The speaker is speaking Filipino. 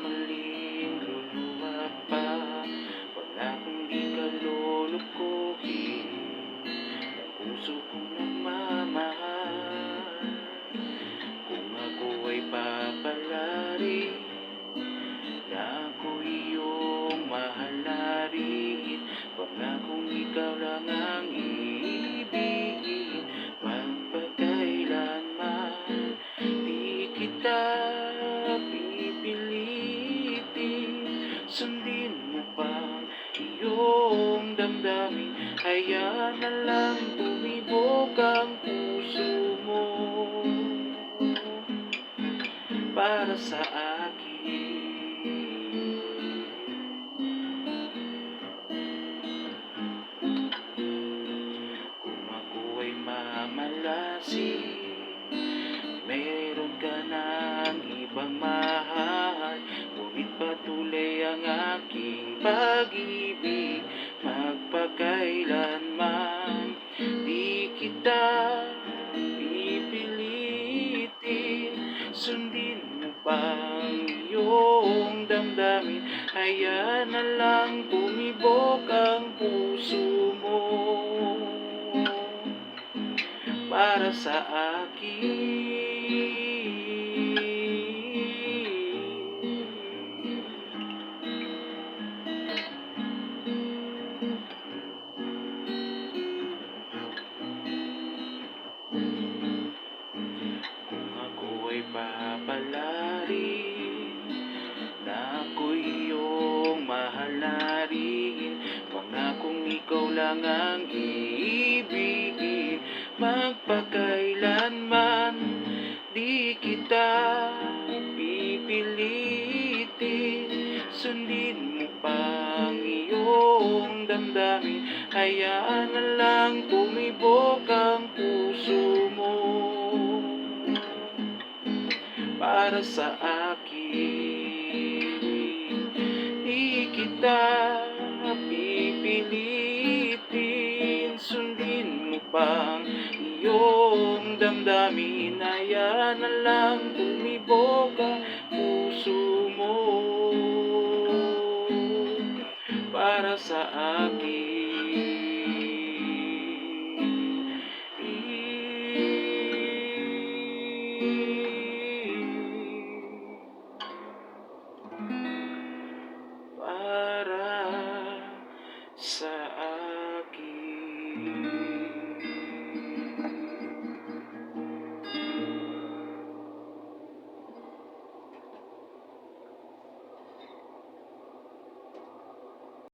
nagkakamaling luluha pa. Pangakong di ka lulukuhin ng puso kong nagmamahal. Kung ako ay papalarin na ako iyong mahal na rin, pangakong ikaw lang ang iibigin magpakailanman. Di kita pipilitin, sundin mo pa iyong damdamin. Hayaan na lang tumibok ang puso mo para sa akin. Kung ako ay mamalasin, meron ka ng ibang mahal, ngunit patuloy ang aking pag-ibig magpakailanman. Di kita pipilitin, sundin mo pang iyong damdamin. Hayaan na lang tumibok ang puso mo para sa akin. Kung ako ay papalarin na ako iyong mahal na rin, pangakong ikaw lang ang iibigin magpakailanman. Di kita pipilitin, sundin mo pang iyong damdamin. Hayaan na lang tumibok ang puso mo para sa akin. Di kita pipilitin, sundin mo pang iyong damdamin. Hayaan na lang tumibok ang puso mo para sa akin. Para sa akin.